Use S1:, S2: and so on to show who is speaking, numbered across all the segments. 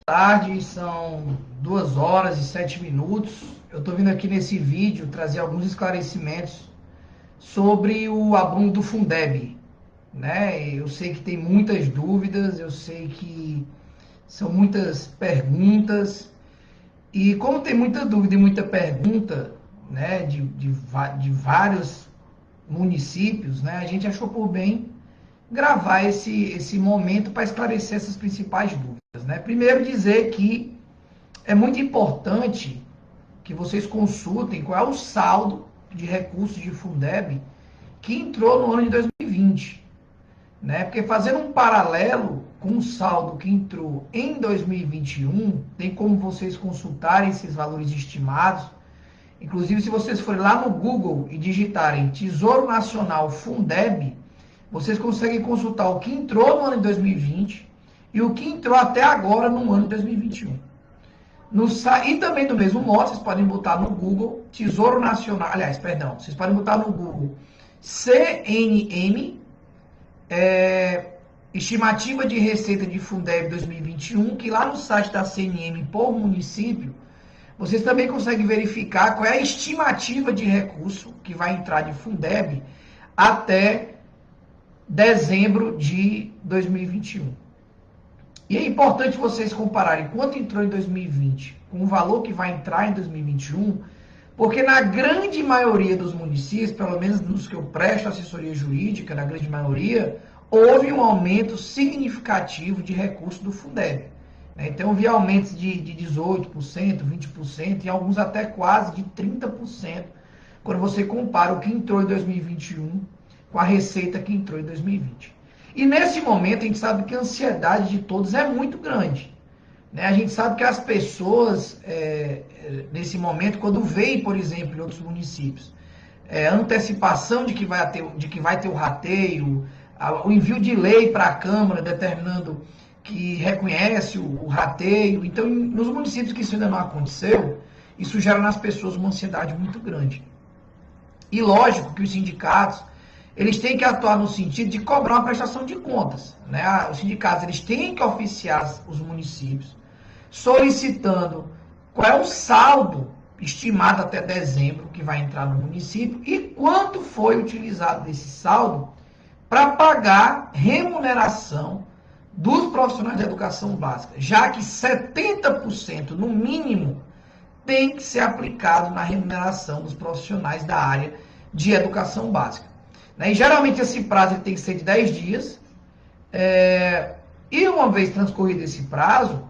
S1: Tarde, são 2 horas e 7 minutos. Eu estou vindo aqui nesse vídeo trazer alguns esclarecimentos sobre o aluno do Fundeb, né? Eu sei que tem muitas dúvidas, eu sei que são muitas perguntas, e como tem muita dúvida e muita pergunta, né, de vários municípios, né, a gente achou por bem gravar esse momento para esclarecer essas principais dúvidas, né? Primeiro, dizer que é muito importante que vocês consultem qual é o saldo de recursos de Fundeb que entrou no ano de 2020, né? Porque fazendo um paralelo com o saldo que entrou em 2021, tem como vocês consultarem esses valores estimados. Inclusive, se vocês forem lá no Google e digitarem Tesouro Nacional Fundeb, vocês conseguem consultar o que entrou no ano de 2020 e o que entrou até agora no ano de 2021. E também do mesmo modo, vocês podem botar no Google Tesouro Nacional, vocês podem botar no Google CNM, estimativa de receita de Fundeb 2021, que lá no site da CNM por município, vocês também conseguem verificar qual é a estimativa de recurso que vai entrar de Fundeb até dezembro de 2021. E é importante vocês compararem quanto entrou em 2020 com o valor que vai entrar em 2021, porque na grande maioria dos municípios, pelo menos nos que eu presto assessoria jurídica, na grande maioria, houve um aumento significativo de recursos do Fundeb. Então, eu vi aumentos de 18%, 20%, e alguns até quase de 30%, quando você compara o que entrou em 2021 com a receita que entrou em 2020. E nesse momento, a gente sabe que a ansiedade de todos é muito grande, né? A gente sabe que as pessoas, nesse momento, quando veem, por exemplo, em outros municípios, a antecipação de que vai ter o rateio, o envio de lei para a Câmara determinando que reconhece o rateio. Então, nos municípios que isso ainda não aconteceu, isso gera nas pessoas uma ansiedade muito grande. E lógico que os sindicatos, eles têm que atuar no sentido de cobrar uma prestação de contas, né? Os sindicatos, eles têm que oficiar os municípios, solicitando qual é o saldo estimado até dezembro que vai entrar no município e quanto foi utilizado desse saldo para pagar remuneração dos profissionais de educação básica, já que 70% no mínimo tem que ser aplicado na remuneração dos profissionais da área de educação básica. E geralmente esse prazo tem que ser de 10 dias, e uma vez transcorrido esse prazo,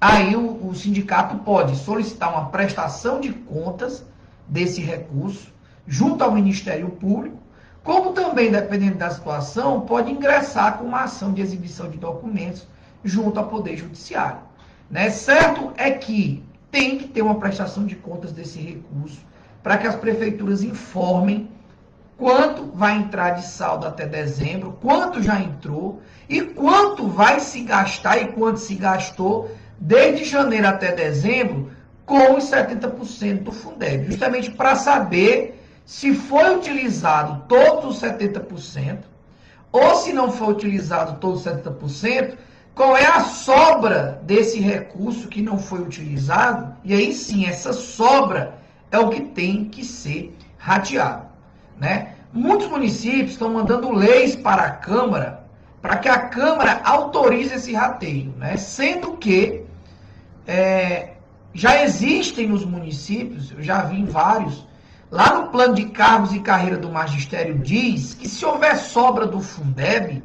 S1: aí o sindicato pode solicitar uma prestação de contas desse recurso junto ao Ministério Público, como também, dependendo da situação, pode ingressar com uma ação de exibição de documentos junto ao Poder Judiciário. Certo é que tem que ter uma prestação de contas desse recurso para que as prefeituras informem quanto vai entrar de saldo até dezembro, quanto já entrou e quanto vai se gastar e quanto se gastou desde janeiro até dezembro com os 70% do Fundeb, justamente para saber se foi utilizado todos os 70%, ou se não foi utilizado todos os 70%, qual é a sobra desse recurso que não foi utilizado, e aí sim, essa sobra é o que tem que ser rateado, né? Muitos municípios estão mandando leis para a Câmara, para que a Câmara autorize esse rateio, né? Sendo que já existem nos municípios, eu já vi em vários, lá no plano de cargos e carreira do magistério diz que se houver sobra do Fundeb,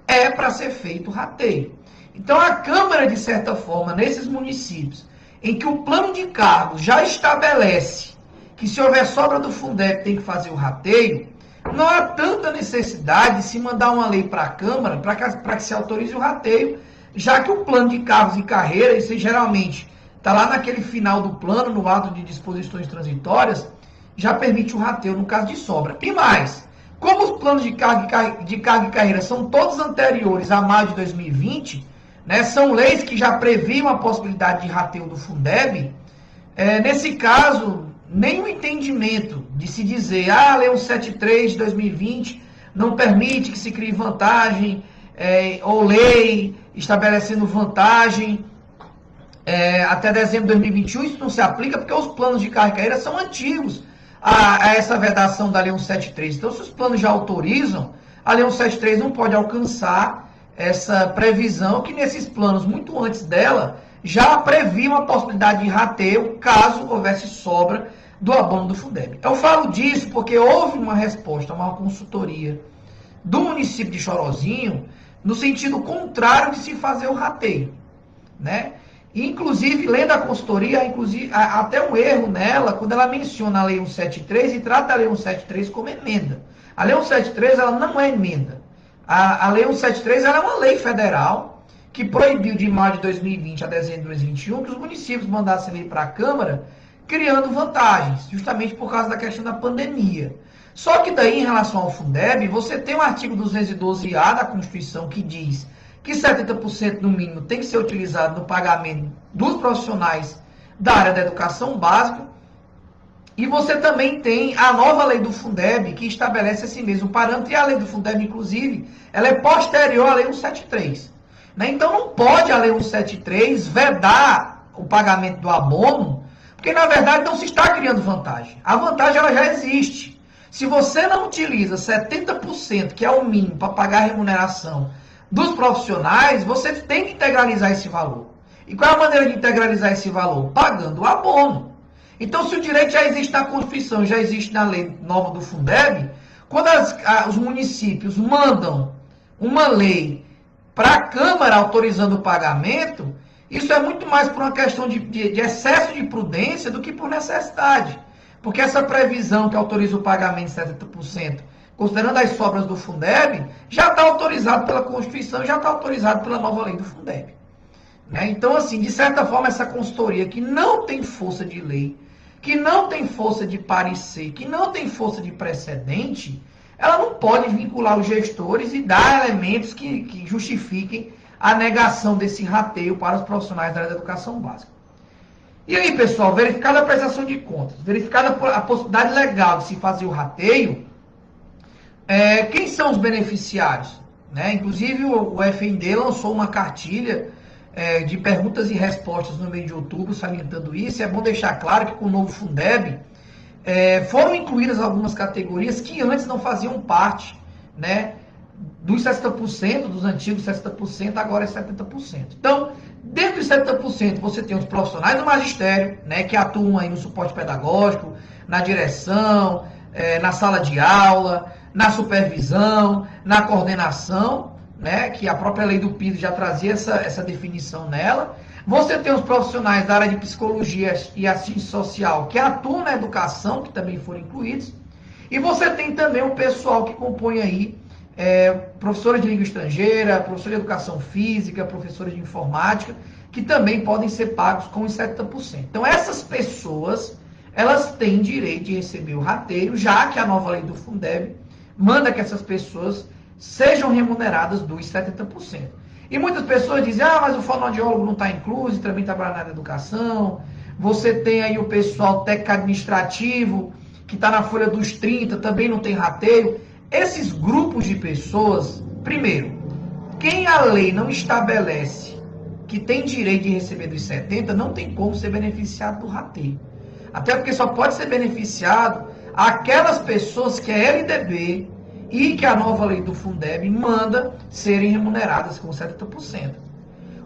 S1: é para ser feito o rateio. Então a Câmara, de certa forma, nesses municípios em que o plano de cargos já estabelece que se houver sobra do Fundeb tem que fazer o rateio, não há tanta necessidade de se mandar uma lei para a Câmara para que se autorize o rateio, já que o plano de cargos e carreira, isso geralmente está lá naquele final do plano, no ato de disposições transitórias, já permite o rateio no caso de sobra. E mais, como os planos de carga e carreira são todos anteriores a maio de 2020, né, são leis que já previam a possibilidade de rateio do Fundeb, nesse caso, nenhum entendimento de se dizer, a Lei 173 de 2020 não permite que se crie vantagem, ou lei estabelecendo vantagem até dezembro de 2021, isso não se aplica porque os planos de carga e carreira são antigos a essa vedação da Lei 173. Então, se os planos já autorizam, a Lei 173 não pode alcançar essa previsão que nesses planos, muito antes dela, já previa uma possibilidade de rateio caso houvesse sobra do abono do Fundeb. Eu falo disso porque houve uma resposta, uma consultoria do município de Chorozinho, no sentido contrário de se fazer o rateio, né? Inclusive, lendo a consultoria, até um erro nela, quando ela menciona a Lei 173 e trata a Lei 173 como emenda. A Lei 173 ela não é emenda. A Lei 173 ela é uma lei federal que proibiu de maio de 2020 a dezembro de 2021 que os municípios mandassem lei para a Câmara criando vantagens, justamente por causa da questão da pandemia. Só que daí, em relação ao Fundeb, você tem o artigo 212-A da Constituição que diz que 70% no mínimo tem que ser utilizado no pagamento dos profissionais da área da educação básica. E você também tem a nova lei do Fundeb, que estabelece esse mesmo parâmetro, e a lei do Fundeb, inclusive, ela é posterior à lei 173. Né? Então não pode a lei 173 vedar o pagamento do abono, porque na verdade não se está criando vantagem. A vantagem ela já existe. Se você não utiliza 70%, que é o mínimo para pagar a remuneração dos profissionais, você tem que integralizar esse valor. E qual é a maneira de integralizar esse valor? Pagando o abono. Então, se o direito já existe na Constituição, já existe na lei nova do Fundeb, quando os municípios mandam uma lei para a Câmara autorizando o pagamento, isso é muito mais por uma questão de excesso de prudência do que por necessidade. Porque essa previsão que autoriza o pagamento de 70%, considerando as sobras do Fundeb, já está autorizado pela Constituição, já está autorizado pela nova lei do Fundeb. Né? Então, assim, de certa forma, essa consultoria que não tem força de lei, que não tem força de parecer, que não tem força de precedente, ela não pode vincular os gestores e dar elementos que justifiquem a negação desse rateio para os profissionais da área da educação básica. E aí, pessoal, verificada a prestação de contas, verificada a possibilidade legal de se fazer o rateio, quem são os beneficiários? Né? Inclusive, o FND lançou uma cartilha de perguntas e respostas no mês de outubro, salientando isso. É bom deixar claro que com o novo Fundeb foram incluídas algumas categorias que antes não faziam parte, né, dos 60%, dos antigos 60%, agora é 70%. Então, dentro dos 70%, você tem os profissionais do magistério, né, que atuam aí no suporte pedagógico, na direção, na sala de aula, na supervisão, na coordenação, né, que a própria lei do PIS já trazia essa definição nela. Você tem os profissionais da área de psicologia e assistência social que atuam na educação, que também foram incluídos. E você tem também o pessoal que compõe aí professores de língua estrangeira, professores de educação física, professores de informática, que também podem ser pagos com os 70%. Então, essas pessoas, elas têm direito de receber o rateio, já que a nova lei do Fundeb manda que essas pessoas sejam remuneradas dos 70%. E muitas pessoas dizem, mas o fonoaudiólogo não está incluso, também trabalha na área da educação. Você tem aí o pessoal técnico administrativo, que está na folha dos 30, também não tem rateio. Esses grupos de pessoas, primeiro, quem a lei não estabelece que tem direito de receber dos 70, não tem como ser beneficiado do rateio. Até porque só pode ser beneficiado aquelas pessoas que a LDB e que a nova lei do Fundeb manda serem remuneradas com 70%.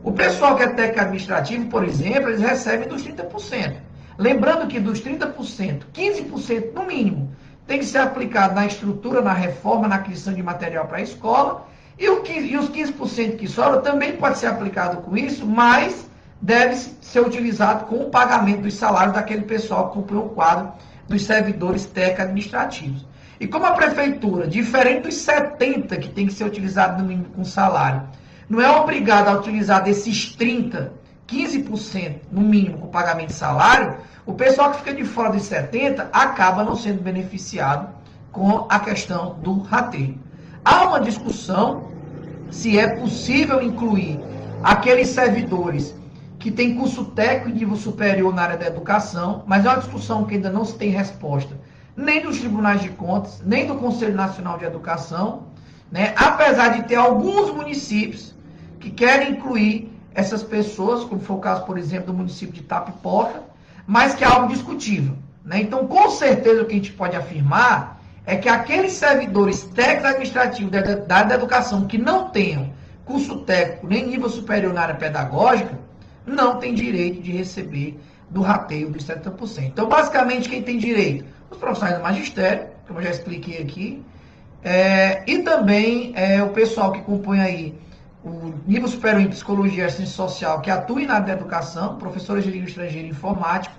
S1: O pessoal que é técnico administrativo, por exemplo, eles recebem dos 30%. Lembrando que dos 30%, 15% no mínimo, tem que ser aplicado na estrutura, na reforma, na aquisição de material para a escola, e os 15% que sobra também pode ser aplicado com isso, mas deve ser utilizado com o pagamento dos salários daquele pessoal que compõe o quadro dos servidores técnico-administrativos. E como a prefeitura, diferente dos 70% que tem que ser utilizado no mínimo com salário, não é obrigada a utilizar desses 30%, 15% no mínimo com pagamento de salário, o pessoal que fica de fora dos 70% acaba não sendo beneficiado com a questão do rateio. Há uma discussão se é possível incluir aqueles servidores que têm curso técnico de nível superior na área da educação, mas é uma discussão que ainda não se tem resposta, nem dos tribunais de contas, nem do Conselho Nacional de Educação, né? Apesar de ter alguns municípios que querem incluir essas pessoas, como foi o caso, por exemplo, do município de Itapipoca, mas que é algo discutível, né? Então, com certeza, o que a gente pode afirmar é que aqueles servidores técnicos administrativos da área da educação que não tenham curso técnico nem nível superior na área pedagógica, não tem direito de receber do rateio dos 70%. Então, basicamente, quem tem direito? Os profissionais do magistério, como eu já expliquei aqui, e também o pessoal que compõe aí o nível superior em psicologia e assistência social, que atua na área da educação, professores de língua estrangeira e informática,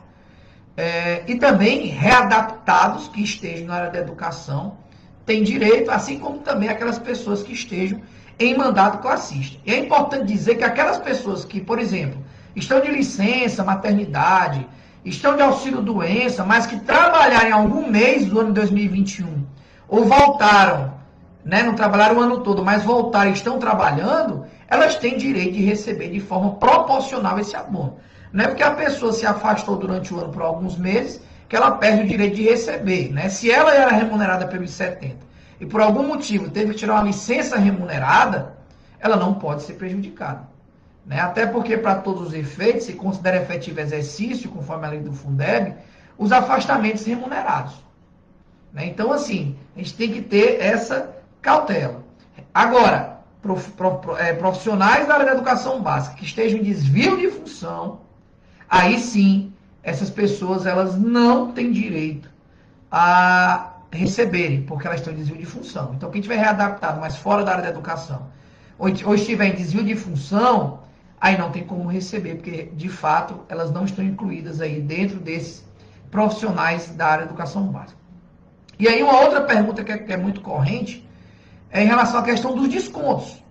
S1: e também readaptados que estejam na área da educação, têm direito, assim como também aquelas pessoas que estejam em mandato classista. E é importante dizer que aquelas pessoas que, por exemplo, estão de licença, maternidade, estão de auxílio-doença, mas que trabalharem algum mês do ano de 2021, ou voltaram, né, não trabalharam o ano todo, mas voltaram e estão trabalhando, elas têm direito de receber de forma proporcional esse abono. Não é porque a pessoa se afastou durante o ano por alguns meses que ela perde o direito de receber, né? Se ela era remunerada pelos 70 e por algum motivo teve que tirar uma licença remunerada, ela não pode ser prejudicada, né? Até porque, para todos os efeitos, se considera efetivo exercício, conforme a lei do Fundeb, os afastamentos remunerados, né? Então, assim, a gente tem que ter essa cautela. Agora, profissionais da área da educação básica que estejam em desvio de função, aí sim, essas pessoas elas não têm direito a receberem, porque elas estão em desvio de função. Então, quem tiver readaptado, mas fora da área da educação, ou estiver em desvio de função, aí não tem como receber, porque, de fato, elas não estão incluídas aí dentro desses profissionais da área da educação básica. E aí, uma outra pergunta que é muito corrente é em relação à questão dos descontos.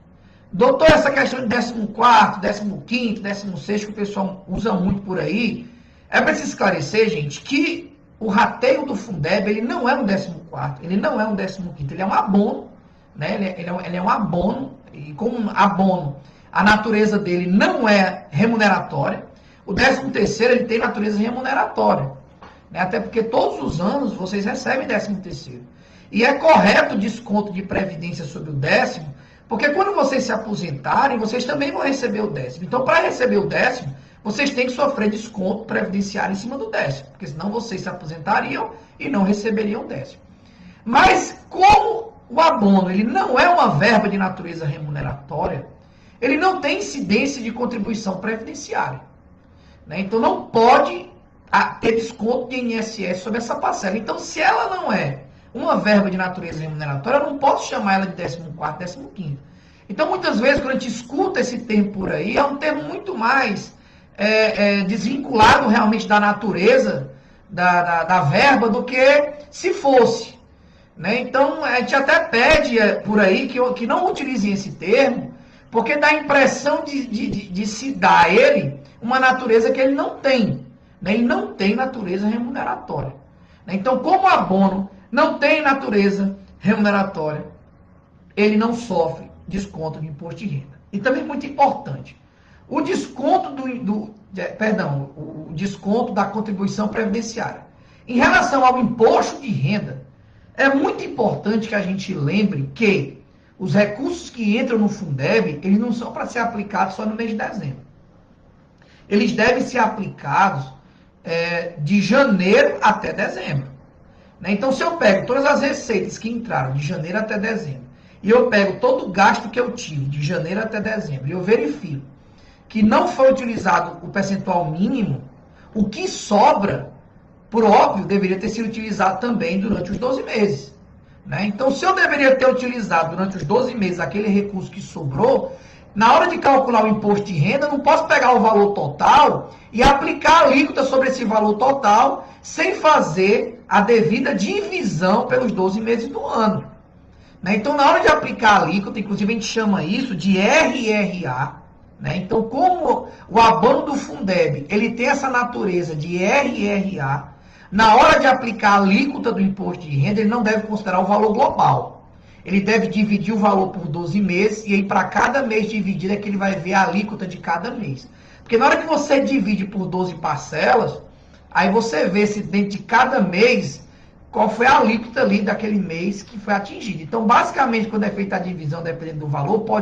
S1: Doutor, essa questão de 14º, 15º, 16º, que o pessoal usa muito por aí, é preciso esclarecer, gente, que o rateio do Fundeb, ele não é um 14º, ele não é um 15º, ele é um abono, né? Ele é um abono, e como abono, a natureza dele não é remuneratória. O 13º, ele tem natureza remuneratória, né? Até porque todos os anos vocês recebem 13º. E é correto o desconto de previdência sobre o 10º, porque quando vocês se aposentarem, vocês também vão receber o 10º. Então, para receber o 10º, vocês têm que sofrer desconto previdenciário em cima do 10º, porque senão vocês se aposentariam e não receberiam o 10º. Mas, como o abono ele não é uma verba de natureza remuneratória, ele não tem incidência de contribuição previdenciária, né? Então, não pode ter desconto de INSS sobre essa parcela. Então, se ela não é uma verba de natureza remuneratória, eu não posso chamar ela de 14º, 15º. Então, muitas vezes, quando a gente escuta esse termo por aí, é um termo muito mais desvinculado realmente da natureza da verba do que se fosse, né? Então, a gente até pede por aí que não utilizem esse termo, porque dá a impressão de se dar a ele uma natureza que ele não tem, né? Ele não tem natureza remuneratória, né? Então, como o abono não tem natureza remuneratória, ele não sofre desconto de imposto de renda. E também muito importante, o desconto o desconto da contribuição previdenciária. Em relação ao imposto de renda, é muito importante que a gente lembre que os recursos que entram no Fundeb, eles não são para ser aplicados só no mês de dezembro. Eles devem ser aplicados de janeiro até dezembro. Então, se eu pego todas as receitas que entraram de janeiro até dezembro, e eu pego todo o gasto que eu tive de janeiro até dezembro, e eu verifico que não foi utilizado o percentual mínimo, o que sobra, por óbvio, deveria ter sido utilizado também durante os 12 meses. Né? Então, se eu deveria ter utilizado durante os 12 meses aquele recurso que sobrou, na hora de calcular o imposto de renda, eu não posso pegar o valor total e aplicar a alíquota sobre esse valor total sem fazer a devida divisão pelos 12 meses do ano. Né? Então, na hora de aplicar a alíquota, inclusive a gente chama isso de RRA, né? Então, como o abono do Fundeb, ele tem essa natureza de RRA, na hora de aplicar a alíquota do imposto de renda, ele não deve considerar o valor global. Ele deve dividir o valor por 12 meses, e aí para cada mês dividido é que ele vai ver a alíquota de cada mês. Porque na hora que você divide por 12 parcelas, aí você vê se dentro de cada mês, qual foi a alíquota ali daquele mês que foi atingida. Então, basicamente, quando é feita a divisão, dependendo do valor, pode